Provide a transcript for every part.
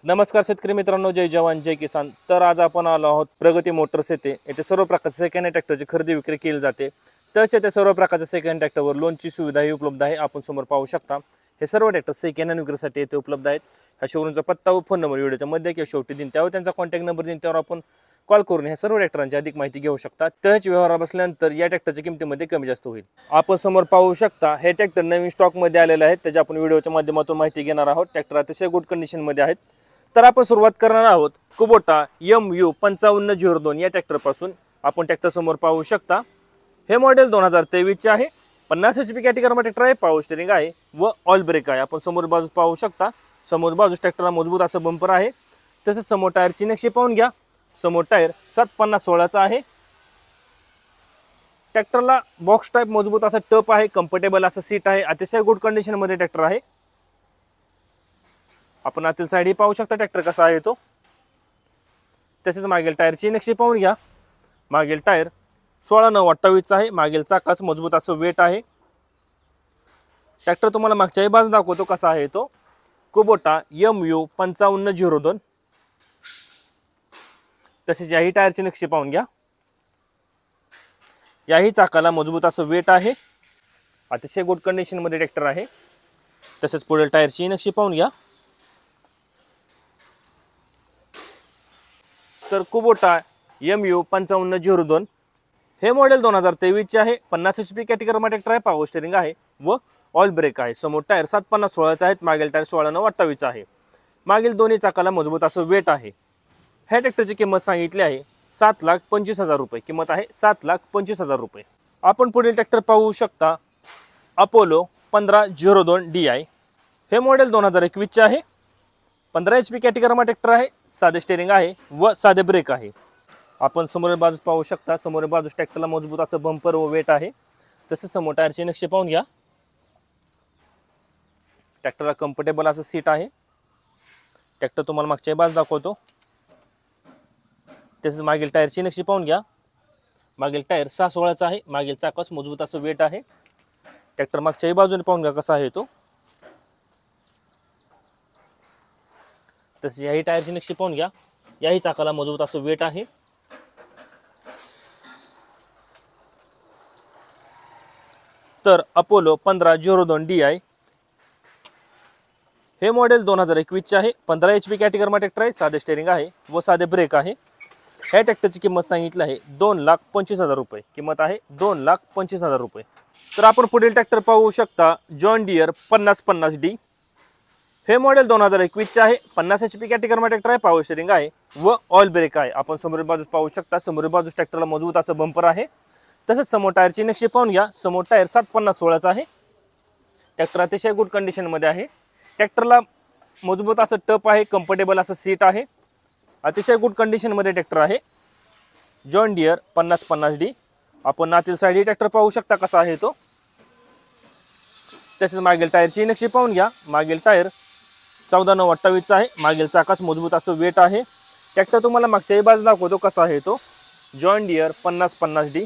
नमस्कार शेतकरी मित्रांनो, जय जवान जय किसान। तर आज आपण आलो आहोत प्रगती मोटर्स येथे सर्व प्रकारचे सेकंड हँड ट्रॅक्टरची खरेदी विक्री केली जाते। तसे ते सर्व प्रकारच्या सेकंड हँड ट्रॅक्टरवर लोनची सुविधाही उपलब्ध आहे। आपण समोर पाहू शकता हे सर्व ट्रॅक्टर सेकंड हँड विक्रीसाठी येथे उपलब्ध आहेत। ह्या शोरूमचा पत्ता व फोन नंबर व्हिडिओच्या मध्ये किंवा शेवटी दिन त्यावर त्यांचा कॉन्टॅक्ट नंबर दिन त्यावर आपण कॉल करून हे सर्व ट्रॅक्टरांची अधिक माहिती घेऊ शकता। त्याच व्यवहार बसल्यानंतर या ट्रॅक्टरच्या किमतीमध्ये कमी जास्त होईल। आपण समोर पाहू शकता हे ट्रॅक्टर नवीन स्टॉक मध्ये आलेले आहेत, त्याची आपण व्हिडिओच्या माध्यमातून माहिती घेणार आहोत। ट्रॅक्टर अतिशय गुड कंडिशन मध्ये आहेत। तर आपण सुरुवात करणार आहोत कुबोटा MU 5502 या ट्रॅक्टर पासून। आपण ट्रॅक्टर समोर पाहू शकता हे मॉडेल 2023 चे आहे। 50 HP कॅटेगरी ट्रॅक्टर आहे, पॉवर स्टीअरिंग आहे व ऑल ब्रेक आहे। आपण समोर बाजूस पाहू शकता, समोर बाजूस ट्रॅक्टरला मजबूत असं बंपर आहे। तसेच समोर टायरची नक्षी पाहून घ्या। समोर टायर 750/16 चा आहे। ट्रॅक्टरला बॉक्स टाइप मजबूत असा टप आहे, कम्फर्टेबल असं सीट आहे। अतिशय गुड कंडिशन मध्ये ट्रॅक्टर आहे। आपण आतील साइड ही पाहू शकता ट्रॅक्टर कसा आहे तो। तसेच मागील टायरची नक्षी पाहून घ्या। मागील टायर 16/9/28 चा आहे। मागील चाकाच मजबूत असं वेट आहे। ट्रॅक्टर तुम्हाला मागच्याही बाजू दाखवतो कसा आहे तो। Kubota MU 5502। तसेच याही टायरची नक्षी पाहून घ्या। याही चाकाला मजबूत असं वेट आहे। अतिशय गुड कंडिशन मध्ये ट्रॅक्टर आहे। तसेच पुढील टायरची नक्षी पाहून घ्या। तर कुबोटा MU 5502 हे मॉडेल 2023 चे आहे। 50 HP कॅटेगरी ट्रॅक्टर आहे, पॉवर स्टीअरिंग आहे व ऑल ब्रेक आहे। समोर टायर 750/16 चा आहेत। मागील टायर 16/9/28 चा आहे। मागील दोन्ही चाकाला मजबूत असं वेट आहे। ह्या ट्रॅक्टरची किंमत सांगितली आहे 7,25,000 रुपये। किंमत आहे 7,25,000 रुपये। आपण पुढील ट्रॅक्टर पाहू शकता अपोलो 1502 DI हे मॉडेल 2021 चे आहे। 15 HP कॅटेगरी ट्रॅक्टर आहे, साधे स्टीअरिंग आहे व साधे ब्रेक आहे। आपण समोर बाजूस पाहू शकता, समोर बाजूस ट्रॅक्टरला मजबूत असं बंपर व वेट आहे। तसेच समोर टायरची नक्षी पाहून घ्या। ट्रॅक्टरला कम्फर्टेबल असं सीट आहे। ट्रॅक्टर तुम्हाला मागच्या बाजू दाखवतो। तसेच मागील टायरची नक्षी पाहून घ्या। मागील टायर 6/16 चा आहे। मागील चाकाच मजबूत असं वेट आहे। ट्रॅक्टर मागच्याही बाजूने पाहून घ्या कसा आहे तो। तसेच याही टायरची नक्षी पाहून घ्या। याही चाकाला मजबूत असं वेट आहे। तर अपोलो 1502 DI हे मॉडेल 2021 चे आहे। 15 HP कॅटेगरी ट्रॅक्टर आहे, साधे स्टीअरिंग आहे व साधे ब्रेक आहे। ह्या ट्रॅक्टरची किंमत सांगितली आहे 2,25,000 रुपये। किंमत आहे 2,25,000 रुपये। तर आपण पुढील ट्रॅक्टर पाहू शकता जॉन डियर 5050D हे मॉडेल 2021 चे आहे। 50 HP कॅटेगरी ट्रॅक्टर आहे, पॉवर स्टीअरिंग आहे व ऑल ब्रेक आहे। आपण समोर बाजूस पाहू शकता, समोर बाजूस ट्रॅक्टरला मजबूत असं बंपर आहे। तसेच समोर टायरची नक्षी पाहून घ्या। समोर टायर 750/16 चा आहे। ट्रॅक्टर अतिशय गुड कंडिशन मध्ये आहे। ट्रॅक्टरला मजबूत असं टप आहे, कम्फर्टेबल असं सीट आहे। अतिशय गुड कंडिशन मध्ये ट्रॅक्टर आहे जॉन डियर 5050D। आपण आतील साइड ही ट्रॅक्टर पाहू शकता कसा आहे तो। तसेच मागील टायरची नक्षी पाहून घ्या। मागील टायर 14/9/28 चा आहे। मागील चाकाच मजबूत असं वेट आहे। ट्रॅक्टर तुम्हाला मागच्याही बाजू दाखवतो कसा आहे तो जॉन डियर 5050D।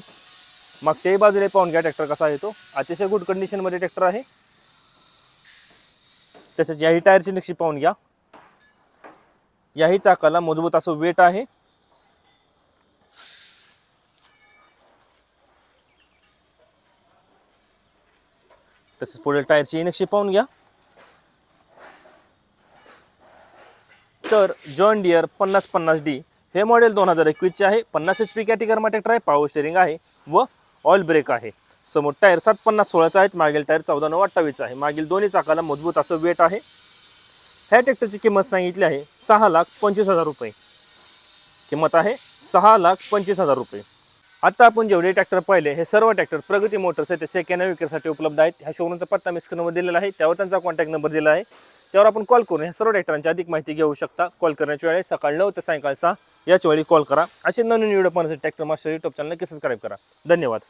मागच्याही बाजूने पाहून घ्या ट्रॅक्टर कसा आहे तो। अतिशय गुड कंडिशन मध्ये ट्रॅक्टर आहे। तसेच याही टायरची नक्षी पाहून घ्या। याही चाकाला मजबूत असं वेट आहे। तसेच पुढील टायरची नक्षी पाहून घ्या। तर जॉन डियर 5050D हे मॉडेल 2021 चे आहे। 50 HP कॅटेगरी ट्रॅक्टर आहे, पॉवर स्टीअरिंग आहे व ऑल ब्रेक आहे। समोर टायर 750/16 चा आहेत। मागील टायर 14/9/28 चा आहे। मागील दोन्ही चाकाला मजबूत असं वेट आहे। ह्या ट्रॅक्टरची किंमत सांगितली आहे 6,25,000 रुपये। किंमत आहे 6,25,000 रुपये। आता आपण जेवढे ट्रॅक्टर पाहिले हे सर्व ट्रॅक्टर प्रगती मोटर्स येथे सेकंड हँड विक्रीसाठी उपलब्ध आहेत। ह्या शोरूमचा पत्ता मी स्क्रीनवर दिलेला आहे, त्यावर त्यांचा कॉन्टॅक्ट नंबर दिला आहे। त्यावर आपण कॉल करून ह्या सर्व ट्रॅक्टरांची अधिक माहिती घेऊ शकता। कॉल करण्याची वेळ सकाळी 9 ते सायंकाळी 6 याच वेळी कॉल करा। असे नवीन व्हिडिओ पाहण्यासाठी ट्रॅक्टर मास्टर YouTube चॅनल नक्की सबस्क्राइब करा। धन्यवाद।